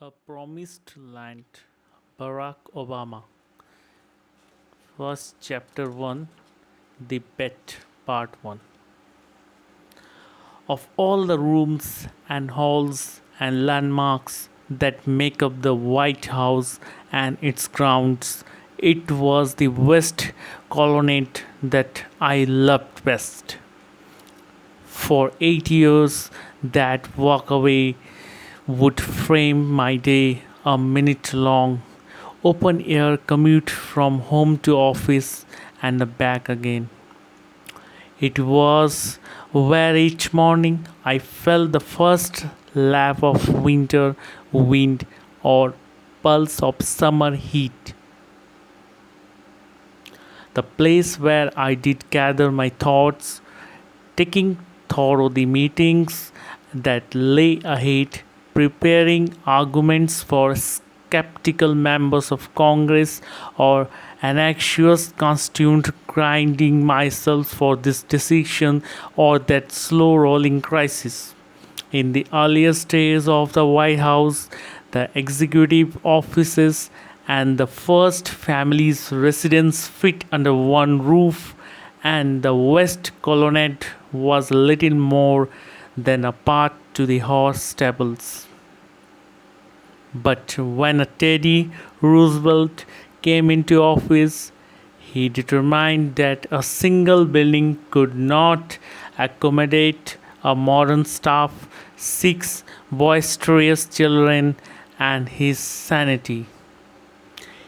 A Promised Land, Barack Obama. First Chapter 1, The Bet, Part 1. Of all the rooms and halls and landmarks that make up the White House and its grounds, it was the West Colonnade that I loved best. For 8 years, that walk away would frame my day a minute long. Open air commute from home to office and back again. It was where each morning I felt the first lap of winter wind or pulse of summer heat. The place where I did gather my thoughts, taking thorough the meetings that lay ahead, preparing arguments for skeptical members of Congress or an anxious constituent grinding myself for this decision or that slow rolling crisis. In the earliest days of the White House, the executive offices and the first family's residence fit under one roof, and the West Colonnade was little more than a path to the horse stables. But when Teddy Roosevelt came into office, he determined that a single building could not accommodate a modern staff, six boisterous children, and his sanity.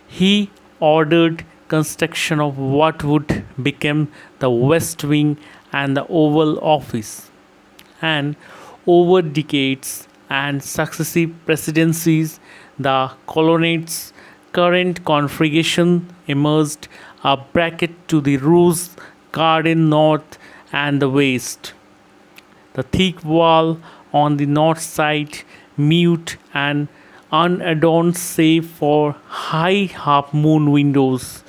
He ordered construction of what would become the West Wing and the Oval Office. And over decades and successive presidencies, the colonnade's current configuration emerged a bracket to the Rose Garden north and the west. The thick wall on the north side, mute and unadorned save for high half moon windows.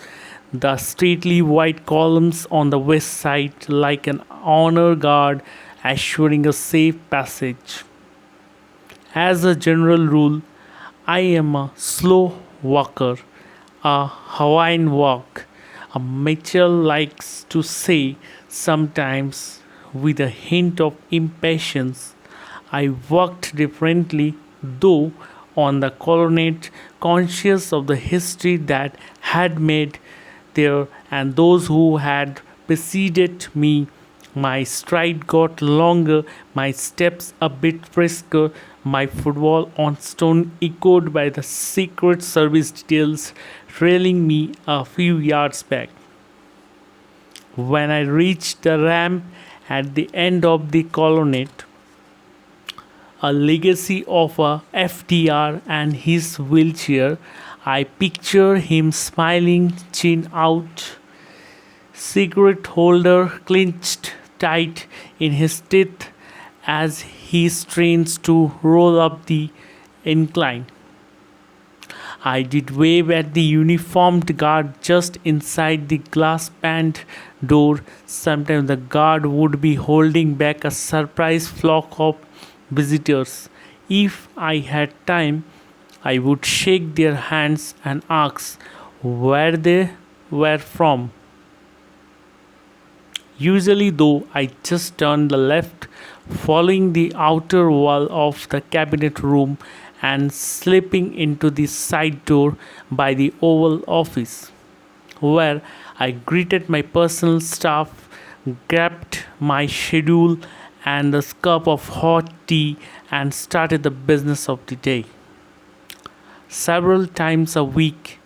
The stately white columns on the west side, like an honor guard, assuring a safe passage. As a general rule, I am a slow walker, a Hawaiian walk. A Mitchell likes to say sometimes with a hint of impatience. I walked differently, though, on the colonnade, conscious of the history that had made there and those who had preceded me. My stride got longer, my steps a bit brisker, my footfall on stone echoed by the Secret Service details trailing me a few yards back. When I reached the ramp at the end of the colonnade, a legacy of a FDR and his wheelchair, I picture him smiling, chin out, cigarette holder clenched tight in his teeth as he strains to roll up the incline. I did wave at the uniformed guard just inside the glass band door. Sometimes the guard would be holding back a surprise flock of visitors. If I had time, I would shake their hands and ask where they were from. Usually, though, I just turned the left, following the outer wall of the cabinet room and slipping into the side door by the Oval Office, where I greeted my personal staff, grabbed my schedule and a cup of hot tea, and started the business of the day. Several times a week,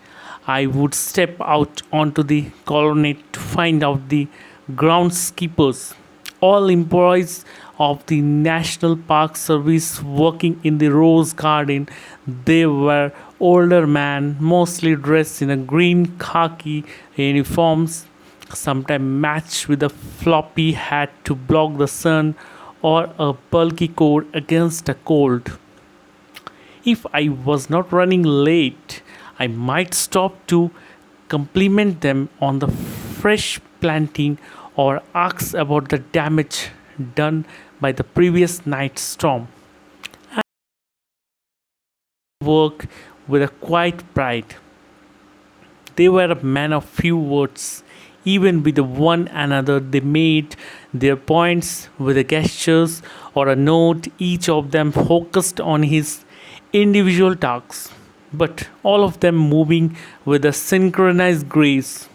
I would step out onto the colonnade to find out the groundskeepers, all employees of the National Park Service working in the Rose Garden. They were older men, mostly dressed in a green khaki uniforms, sometimes matched with a floppy hat to block the sun or a bulky coat against the cold. If I was not running late, I might stop to compliment them on the fresh planting or ask about the damage done by the previous night's storm. work with a quiet pride. They were a man of few words. Even with one another, they made their points with a gestures or a note, each of them focused on his individual tasks, but all of them moving with a synchronized grace.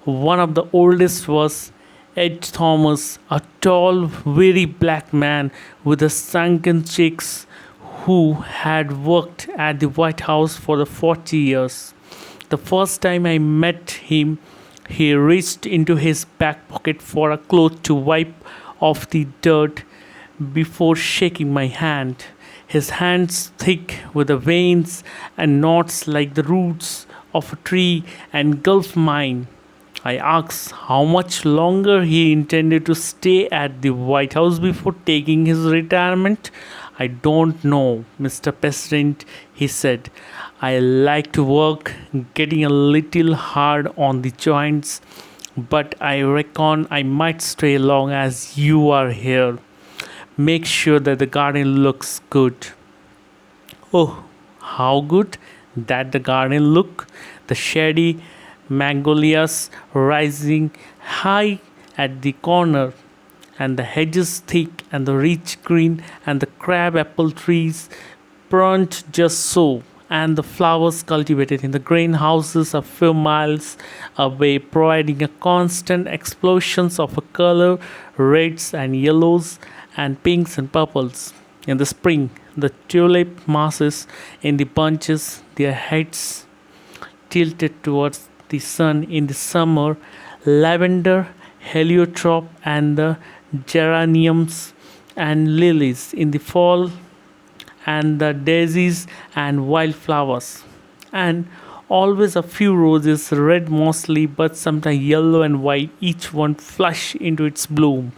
One of the oldest was Ed Thomas, a tall, very black man with a sunken cheeks who had worked at the White House for the 40 years. The first time I met him, he reached into his back pocket for a cloth to wipe off the dirt before shaking my hand. His hands thick with the veins and knots like the roots of a tree engulfed mine. I asked how much longer he intended to stay at the White House before taking his retirement. I don't know, Mr. President, he said. I like to work, getting a little hard on the joints, but I reckon I might stay long as you are here. Make sure that the garden looks good. Oh, how good that the garden looked! The shady magnolias rising high at the corner, and the hedges thick and the rich green, and the crab apple trees pruned just so, and the flowers cultivated in the greenhouses a few miles away, providing a constant explosions of a color, reds and yellows and pinks and purples. In the spring, the tulip masses in the bunches, their heads tilted towards the sun. In the summer, lavender, heliotrope, and the geraniums and lilies. In the fall, and the daisies and wildflowers. And always a few roses, red mostly, but sometimes yellow and white, each one flush into its bloom.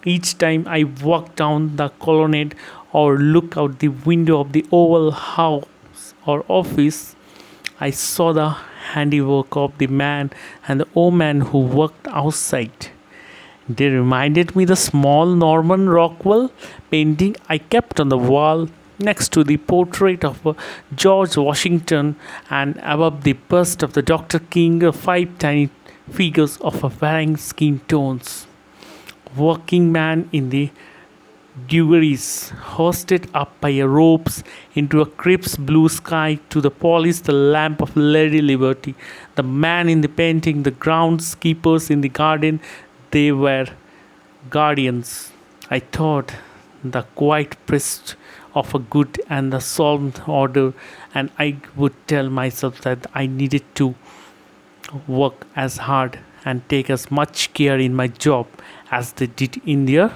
Each time I walk down the colonnade or look out the window of the Oval House or office, I saw the handiwork of the man and the woman who worked outside. They reminded me the small Norman Rockwell painting I kept on the wall next to the portrait of George Washington, and above the bust of the Dr. King, five tiny figures of varying skin tones. Working man in the Duggaries, hoisted up by ropes into a crisp blue sky to the polished lamp of Lady Liberty. The man in the painting, the groundskeepers in the garden, they were guardians. I thought the quiet priest of a good and the solemn order, and I would tell myself that I needed to work as hard and take as much care in my job as they did in their.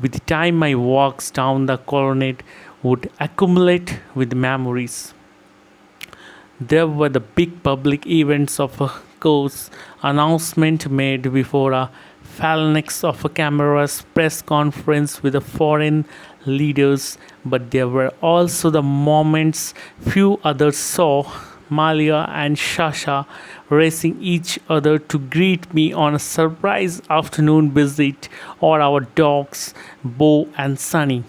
With the time, my walks down the colonnade would accumulate with memories. There were the big public events of a course, announcement made before a phalanx of a cameras, press conference with the foreign leaders, but there were also the moments few others saw, Malia and Shasha racing each other to greet me on a surprise afternoon visit, or our dogs, Bo and Sunny,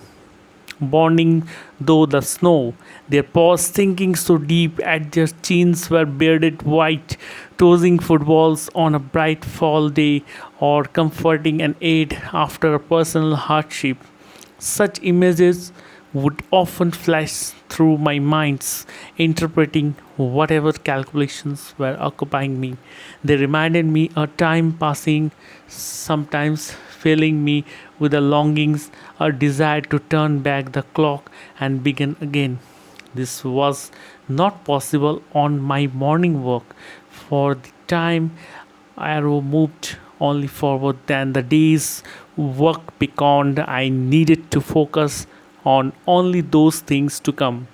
bonding though the snow, their paws sinking so deep at their chins were bearded white, tossing footballs on a bright fall day, or comforting an aide after a personal hardship. Such images would often flash through my minds, interpreting whatever calculations were occupying me. They reminded me a time passing, sometimes filling me with a longings, a desire to turn back the clock and begin again. This was not possible on my morning walk, for the time arrow moved only forward than the day's work beyond. I needed to focus on only those things to come.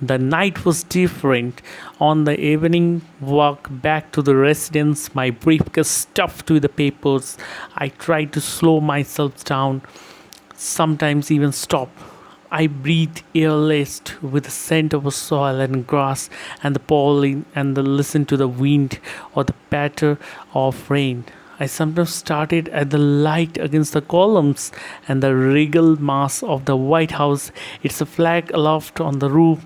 The night was different. On the evening walk back to the residence, my briefcase stuffed with the papers, I tried to slow myself down, sometimes even stop. I breathed air laced with the scent of soil and grass and the pollen, and the listen to the wind or the patter of rain. I sometimes started at the light against the columns and the regal mass of the White House, its flag aloft on the roof,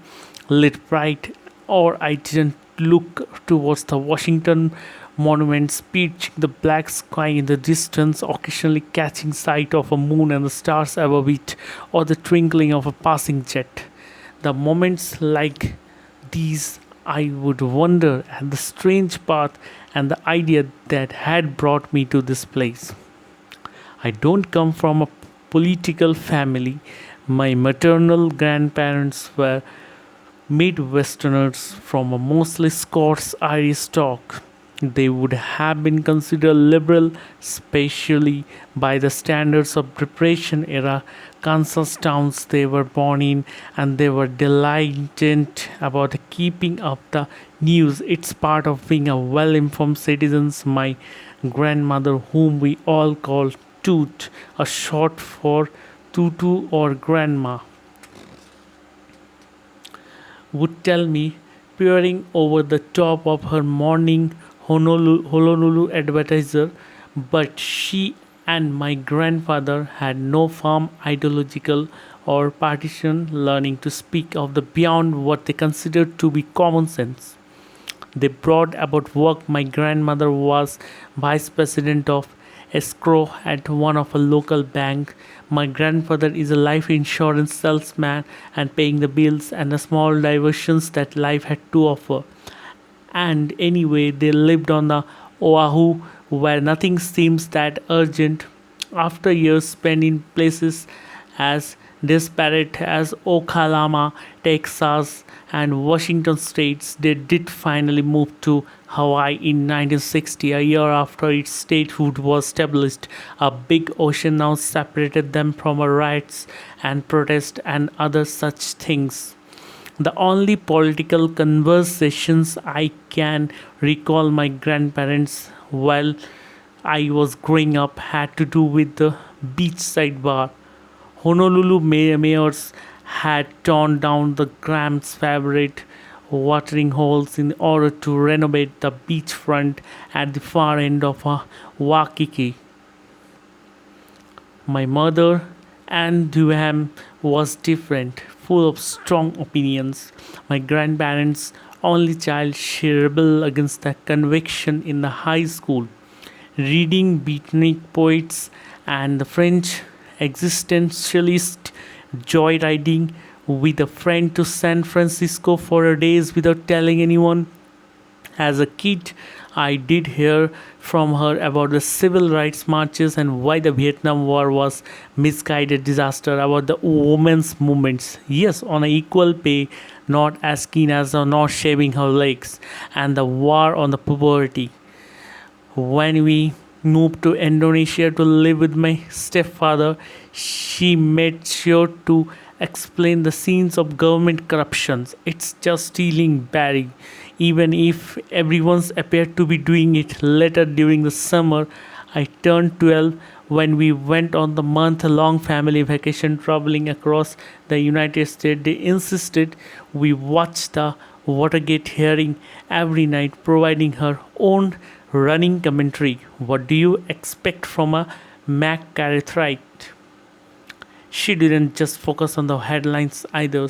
lit bright, or I didn't look towards the Washington monuments, pitching the black sky in the distance, occasionally catching sight of a moon and the stars above it, or the twinkling of a passing jet. The moments like these, I would wonder at the strange path and the idea that had brought me to this place. I don't come from a political family. My maternal grandparents were Midwesterners from a mostly Scots Irish stock. They would have been considered liberal, especially by the standards of Depression era Kansas towns they were born in, and they were diligent about keeping up the news. It's part of being a well informed citizen. My grandmother, whom we all call Toot, a short for Tutu or Grandma, would tell me, peering over the top of her morning Honolulu advertiser, but she and my grandfather had no firm ideological or partisan learning to speak of the beyond what they considered to be common sense. They brought about work. My grandmother was vice president of escrow at one of a local bank. My grandfather is a life insurance salesman and paying the bills and the small diversions that life had to offer. And anyway, they lived on the Oahu where nothing seems that urgent. After years spent in places as disparate as Oklahoma, Texas, and Washington states, they did finally move to Hawaii in 1960, a year after its statehood was established. A big ocean now separated them from riots and protest and other such things. The only political conversations I can recall my grandparents while I was growing up had to do with the beachside bar. Honolulu mayors had torn down the Graham's favorite watering holes in order to renovate the beachfront at the far end of Waikiki. My mother, Anne Duham, was different, full of strong opinions. My grandparents' only child, she rebelled against the conviction in the high school, reading beatnik poets and the French existentialist, joyriding with a friend to San Francisco for a days without telling anyone. As a kid, I did hear from her about the civil rights marches and why the Vietnam War was misguided disaster, about the women's movements. Yes, on an equal pay, not as keen as not shaving her legs, and the war on the poverty. When we moved to Indonesia to live with my stepfather, she made sure to explain the scenes of government corruptions. It's just stealing Barry, even if everyone's appeared to be doing it. Later during the summer, I turned 12 when we went on the month long family vacation traveling across the United States. They insisted we watch the Watergate hearing every night, providing her own running commentary. What do you expect from a McCarthyite? She didn't just focus on the headlines either.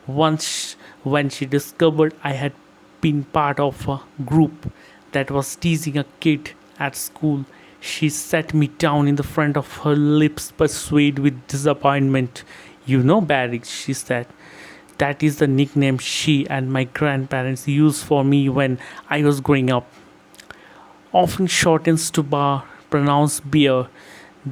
Once, when she discovered I had been part of a group that was teasing a kid at school, she sat me down in the front of her lips persuaded with disappointment. You know, Barry, she said. That is the nickname she and my grandparents used for me when I was growing up. Often shortens to bar, pronounced beer.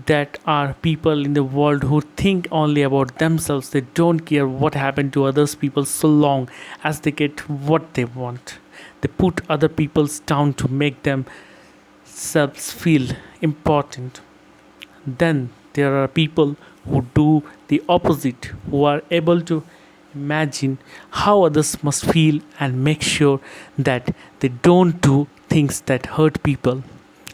That are people in the world who think only about themselves. They don't care what happened to others people so long as they get what they want. They put other people's down to make themselves feel important. Then there are people who do the opposite, who are able to imagine how others must feel and make sure that they don't do things that hurt people.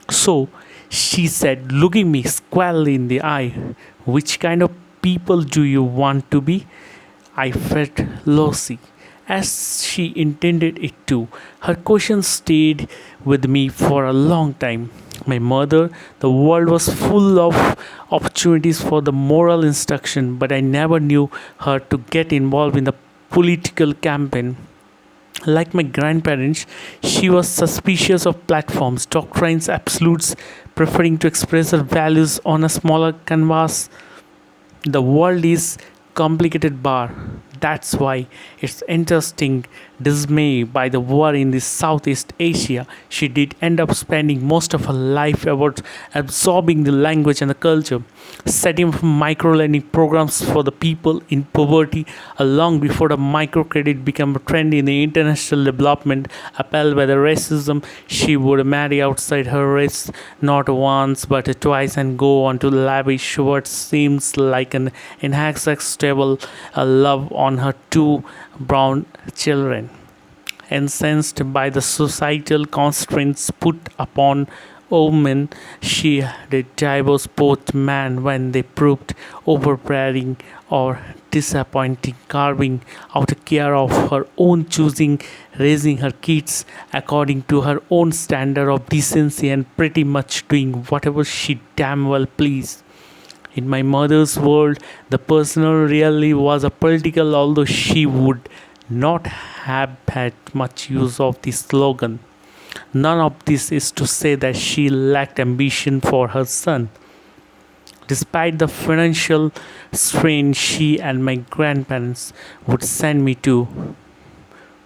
So, she said, looking me squarely in the eye, which kind of people do you want to be? I felt lossy, as she intended it to. Her question stayed with me for a long time. My mother, the world was full of opportunities for the moral instruction, but I never knew her to get involved in the political campaign. Like my grandparents, she was suspicious of platforms, doctrines, absolutes, preferring to express her values on a smaller canvas. The world is complicated bar. That's why it's interesting. Dismayed by the war in the Southeast Asia, she did end up spending most of her life about absorbing the language and the culture, setting up micro-learning programs for the people in poverty long before the microcredit became a trend in the international development. Appalled by the racism, she would marry outside her race not once but twice and go on to lavish what seems like an inexhaustible love on her two brown children. Incensed by the societal constraints put upon women, she did divorce both men when they proved overbearing or disappointing, carving out a care of her own choosing, raising her kids according to her own standard of decency, and pretty much doing whatever she damn well pleased. In my mother's world, the personal really was a political, although she would not have had much use of the slogan. None of this is to say that she lacked ambition for her son. Despite the financial strain, she and my grandparents would send me to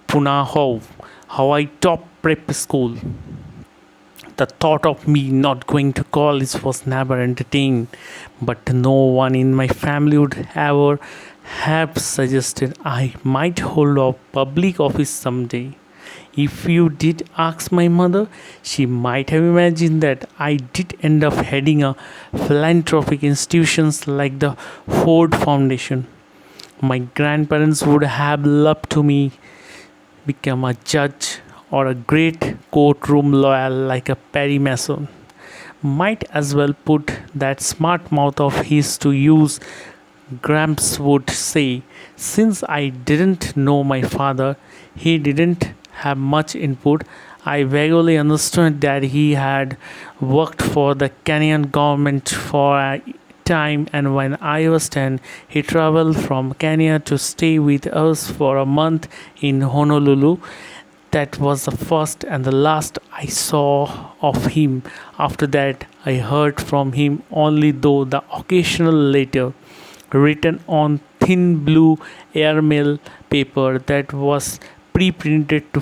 Punahou, Hawaii top prep school. The thought of me not going to college was never entertained, but no one in my family would ever have suggested I might hold a public office someday. If you did ask my mother, she might have imagined that I did end up heading a philanthropic institutions like the Ford Foundation. My grandparents would have loved to me become a judge or a great courtroom lawyer like a Perry Mason. Might as well put that smart mouth of his to use. Gramps would say, since I didn't know my father, he didn't have much input. I vaguely understood that he had worked for the Kenyan government for a time, and when I was 10, he traveled from Kenya to stay with us for a month in Honolulu. That was the first and the last I saw of him. After that, I heard from him only though the occasional letter written on thin blue airmail paper that was pre-printed to